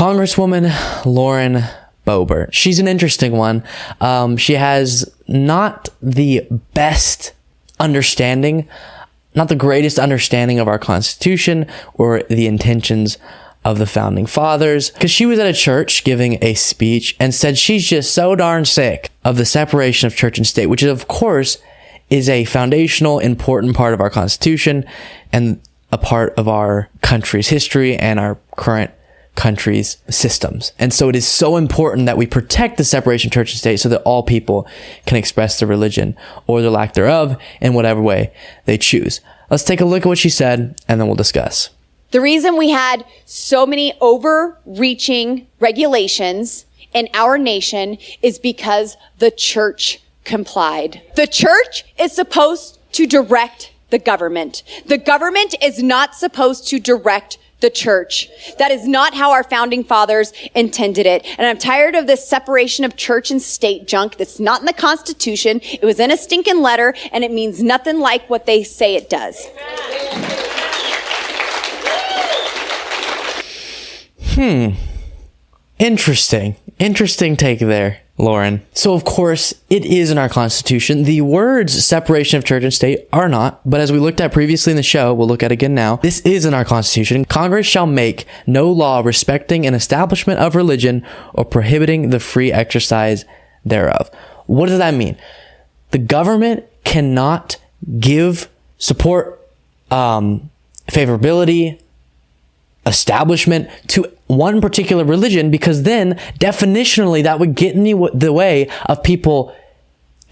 Congresswoman Lauren Boebert. She's an interesting one. She has not the best understanding, not the greatest understanding of our Constitution or the intentions of the founding fathers, because she was at a church giving a speech and said she's just so darn sick of the separation of church and state, which of course is a foundational, important part of our Constitution and a part of our country's history and our current country's systems. And so it is so important that we protect the separation of church and state so that all people can express their religion or their lack thereof in whatever way they choose. Let's take a look at what she said and then we'll discuss. The reason we had so many overreaching regulations in our nation is because the church complied. The church is supposed to direct the government. The government is not supposed to direct the church. That is not how our founding fathers intended it. And I'm tired of this separation of church and state junk that's not in the Constitution. It was in a stinking letter and it means nothing like what they say it does. Interesting take there, Lauren. So of course, it is in our Constitution. The words separation of church and state are not, but as we looked at previously in the show, we'll look at again now, this is in our Constitution. Congress shall make no law respecting an establishment of religion or prohibiting the free exercise thereof. What does that mean? The government cannot give support, favorability, establishment to one particular religion, because then definitionally that would get in the way of people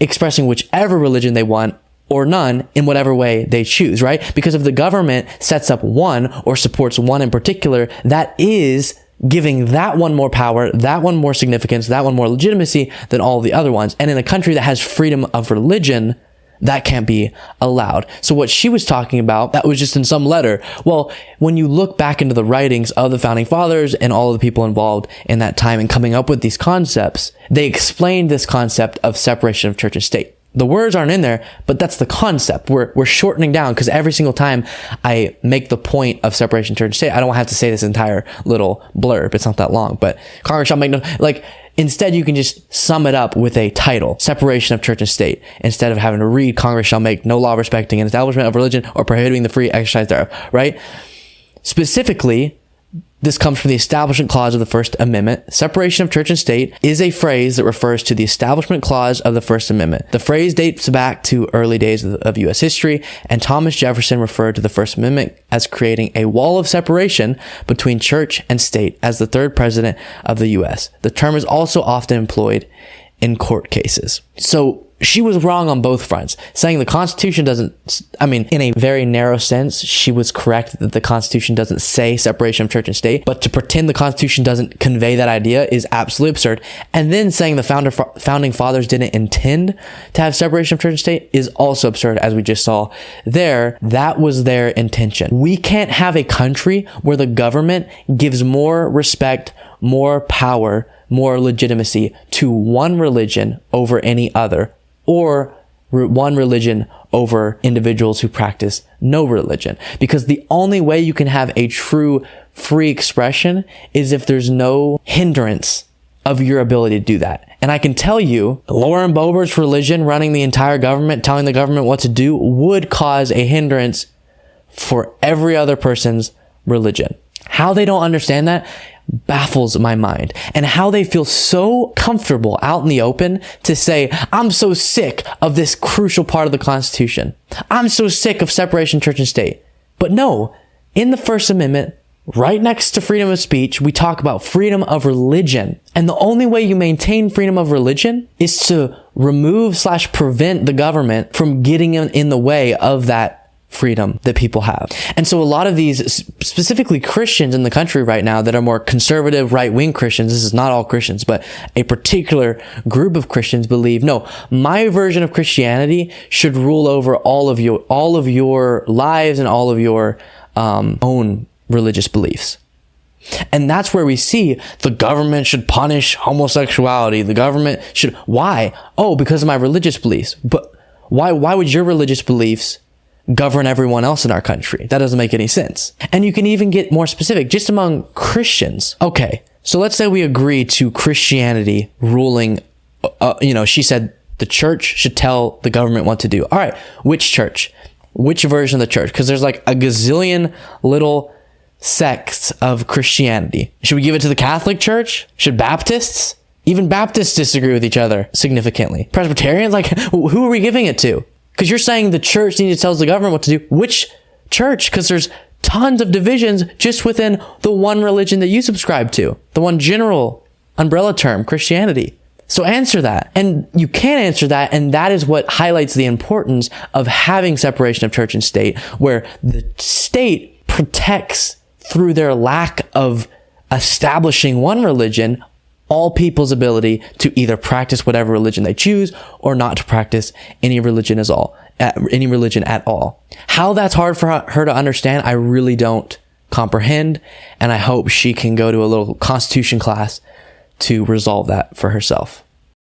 expressing whichever religion they want or none in whatever way they choose, right? Because if the government sets up one or supports one in particular, that is giving that one more power, that one more significance, that one more legitimacy than all the other ones. And in a country that has freedom of religion, that can't be allowed. So what she was talking about, that was just in some letter. Well, when you look back into the writings of the founding fathers and all of the people involved in that time and coming up with these concepts, they explained this concept of separation of church and state. The words aren't in there, but that's the concept. We're shortening down because every single time I make the point of separation of church and state, I don't have to say this entire little blurb. It's not that long, but Congress shall make no, instead, you can just sum it up with a title, separation of church and state, instead of having to read, Congress shall make no law respecting an establishment of religion or prohibiting the free exercise thereof, right? Specifically, this comes from the Establishment Clause of the First Amendment. Separation of church and state is a phrase that refers to the Establishment Clause of the First Amendment. The phrase dates back to early days of U.S. history, and Thomas Jefferson referred to the First Amendment as creating a wall of separation between church and state as the third president of the U.S. The term is also often employed in court cases. So she was wrong on both fronts, saying the Constitution doesn't, in a very narrow sense, she was correct that the Constitution doesn't say separation of church and state, but to pretend the Constitution doesn't convey that idea is absolutely absurd. And then saying the founding fathers didn't intend to have separation of church and state is also absurd, as we just saw there. That was their intention. We can't have a country where the government gives more respect, more power, more legitimacy to one religion over any other, or one religion over individuals who practice no religion. Because the only way you can have a true free expression is if there's no hindrance of your ability to do that. And I can tell you, Lauren Boebert's religion running the entire government, telling the government what to do, would cause a hindrance for every other person's religion. How they don't understand that baffles my mind, and how they feel so comfortable out in the open to say, I'm so sick of this crucial part of the Constitution. I'm so sick of separation of church and state. But no, in the First Amendment, right next to freedom of speech, we talk about freedom of religion. And the only way you maintain freedom of religion is to remove/prevent the government from getting in the way of that freedom that people have. And so a lot of these, specifically Christians in the country right now that are more conservative, right-wing Christians, this is not all Christians, but a particular group of Christians believe, no, my version of Christianity should rule over all of your lives and all of your own religious beliefs. And that's where we see the government should punish homosexuality. The government should, why? Oh, because of my religious beliefs. But why would your religious beliefs govern everyone else in our country. That doesn't make any sense. And you can even get more specific, just among Christians. Okay, so let's say we agree to Christianity ruling, she said the church should tell the government what to do. All right, which church? Which version of the church? Because there's like a gazillion little sects of Christianity. Should we give it to the Catholic Church? Should Baptists? Even Baptists disagree with each other significantly. Presbyterians, like, who are we giving it to? Because you're saying the church needs to tell the government what to do. Which church? Because there's tons of divisions just within the one religion that you subscribe to. The one general umbrella term, Christianity. So answer that. And you can answer that. And that is what highlights the importance of having separation of church and state, where the state protects, through their lack of establishing one religion, all people's ability to either practice whatever religion they choose or not to practice any religion at all. How that's hard for her to understand, I really don't comprehend. And I hope she can go to a little constitution class to resolve that for herself.